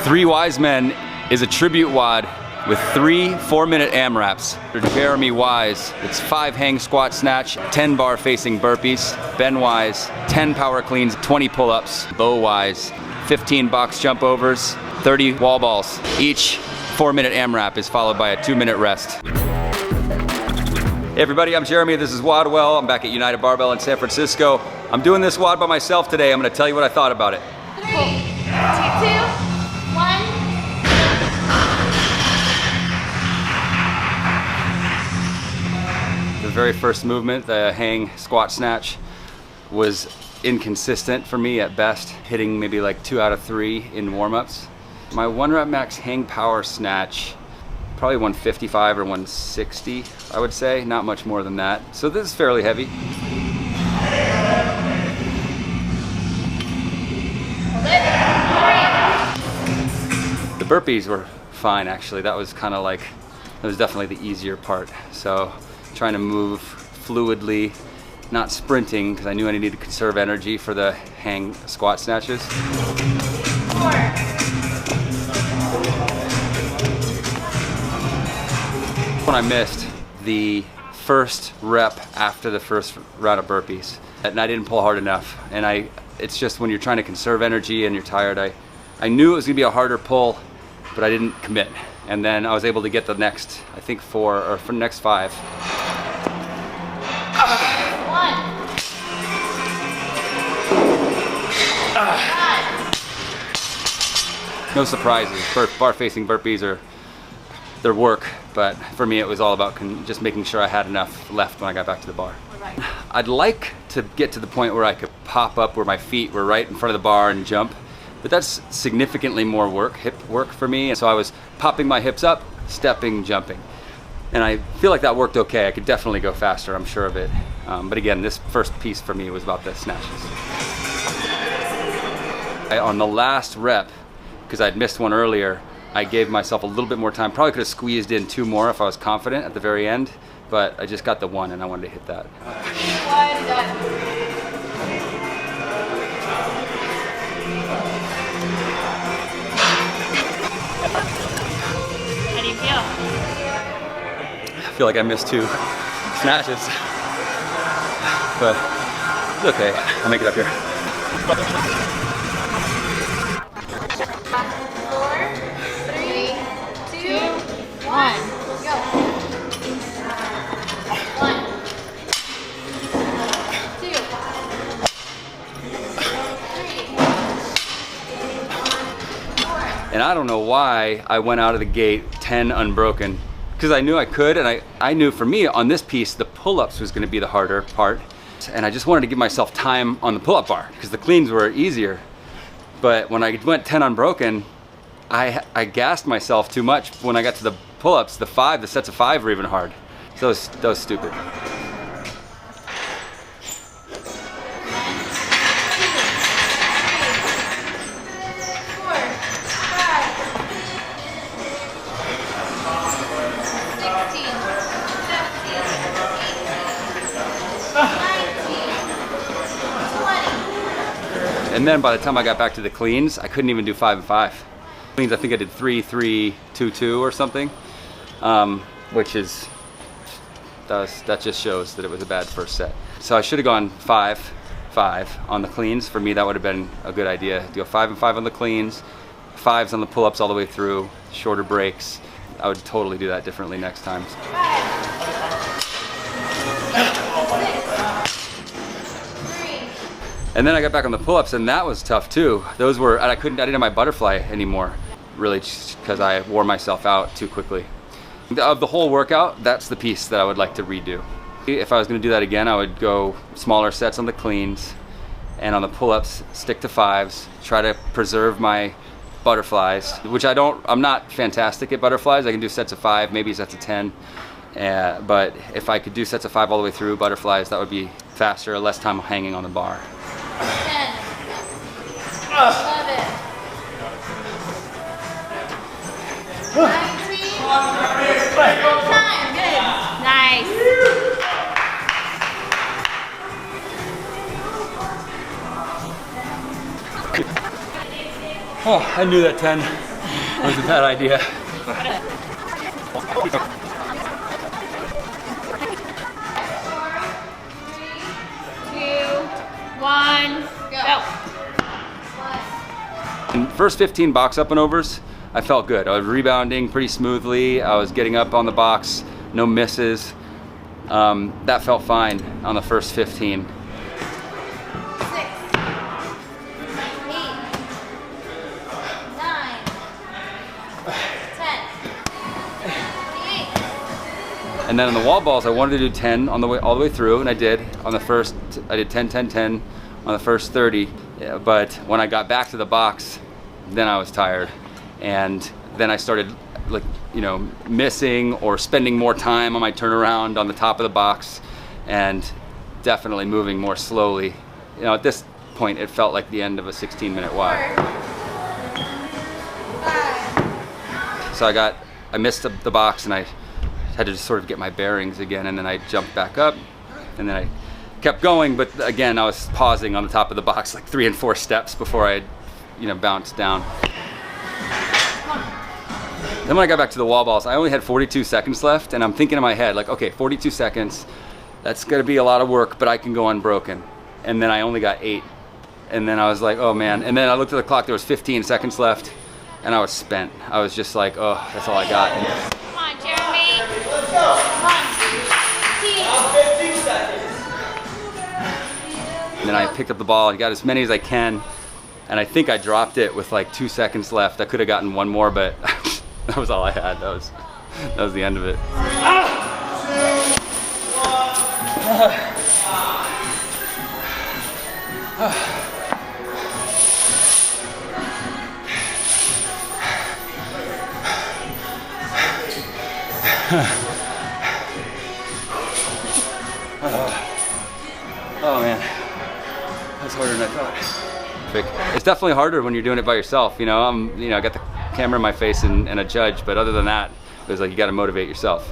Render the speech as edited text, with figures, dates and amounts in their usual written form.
Three Wise Men is a tribute WOD with 3 4-minute AMRAPs. Jeremy Wise, it's 5 hang squat snatch, 10 bar facing burpees. Ben Wise, 10 power cleans, 20 pull-ups. Beau Wise, 15 box jump overs, 30 wall balls. Each 4-minute AMRAP is followed by a 2-minute rest. Hey everybody, I'm Jeremy, this is WODwell. I'm back at United Barbell in San Francisco. I'm doing this WOD by myself today. I'm gonna tell you what I thought about it. 3, 2, 1. The very first movement, the hang squat snatch, was inconsistent for me at best, hitting maybe like 2 out of 3 in warm-ups. My 1 rep max hang power snatch, probably 155 or 160, I would say, not much more than that. So this is fairly heavy. The burpees were fine actually. That was kind of like, that was definitely the easier part. So trying to move fluidly, not sprinting, because I knew I needed to conserve energy for the hang squat snatches. 4. When I missed the first rep after the first round of burpees, and I didn't pull hard enough. And it's just when you're trying to conserve energy and you're tired, I knew it was gonna be a harder pull, but I didn't commit. And then I was able to get the next, I think 4, or for the next 5. 1. No surprises. Bar facing burpees are their work, but for me it was all about just making sure I had enough left when I got back to the bar. I'd like to get to the point where I could pop up where my feet were right in front of the bar and jump, but that's significantly more work, hip work for me. And so I was popping my hips up, stepping, jumping. And I feel like that worked okay. I could definitely go faster, I'm sure of it. But again, this first piece for me was about the snatches. On the last rep, because I'd missed one earlier, I gave myself a little bit more time. Probably could have squeezed in 2 more if I was confident at the very end, but I just got the 1 and I wanted to hit that. How do you feel? I feel like I missed 2 snatches, but it's okay. I'll make it up here. 4, 3, 2, 1. Go. 1, 2, 3, 4. And I don't know why I went out of the gate 10 unbroken, because I knew I could, and I knew for me on this piece the pull-ups was going to be the harder part, and I just wanted to give myself time on the pull-up bar because the cleans were easier. But when I went 10 unbroken, I gassed myself too much. When I got to the pull-ups, the sets of 5 were even hard. So that was stupid. 19. And then by the time I got back to the cleans, I couldn't even do 5 and 5. Cleans, I think I did 3, 3, 2, 2 or something, which is, that just shows that it was a bad first set. So I should have gone 5, 5 on the cleans. For me, that would have been a good idea. Go 5 and 5 on the cleans, 5s on the pull-ups all the way through, shorter breaks. I would totally do that differently next time. 3. And then I got back on the pull-ups, and that was tough too. Those were, and I didn't have my butterfly anymore, really, just because I wore myself out too quickly. Of the whole workout, that's the piece that I would like to redo. If I was going to do that again, I would go smaller sets on the cleans, and on the pull-ups, stick to 5s, try to preserve my butterflies, which I'm not fantastic at butterflies. I can do sets of 5, maybe sets of 10. But if I could do sets of 5 all the way through butterflies, that would be faster, less time hanging on the bar. 10. 11. 19. Time. Good. Nice. Oh, I knew that 10. was a bad idea. 1, go. In first 15 box up and overs, I felt good. I was rebounding pretty smoothly. I was getting up on the box, no misses. That felt fine on the first 15. 6, 8, 9, 10, 28. And then on the wall balls, I wanted to do 10 on the way all the way through, and I did. On the first, I did 10, 10, 10 on the first 30. Yeah, but when I got back to the box, then I was tired, and then I started, like, you know, missing or spending more time on my turnaround on the top of the box, and definitely moving more slowly. You know, at this point, it felt like the end of a 16-minute WOD. 5, So I missed the box, and I had to just sort of get my bearings again, and then I jumped back up, and then I kept going, but again, I was pausing on the top of the box like 3 and 4 steps before I, you know, bounced down. Then when I got back to the wall balls, I only had 42 seconds left, and I'm thinking in my head, like, okay, 42 seconds, that's gonna be a lot of work, but I can go unbroken. And then I only got 8. And then I was like, oh man. And then I looked at the clock, there was 15 seconds left, and I was spent. I was just like, oh, that's all I got. Come on, Jeremy. Come on. 15 seconds. And then I picked up the ball and got as many as I can, and I think I dropped it with like 2 seconds left. I could have gotten one more, but that was all I had. That was the end of it. Oh man, that's harder than I thought. It's definitely harder when you're doing it by yourself. You know, I got the camera in my face and a judge, but other than that, it was like you got to motivate yourself.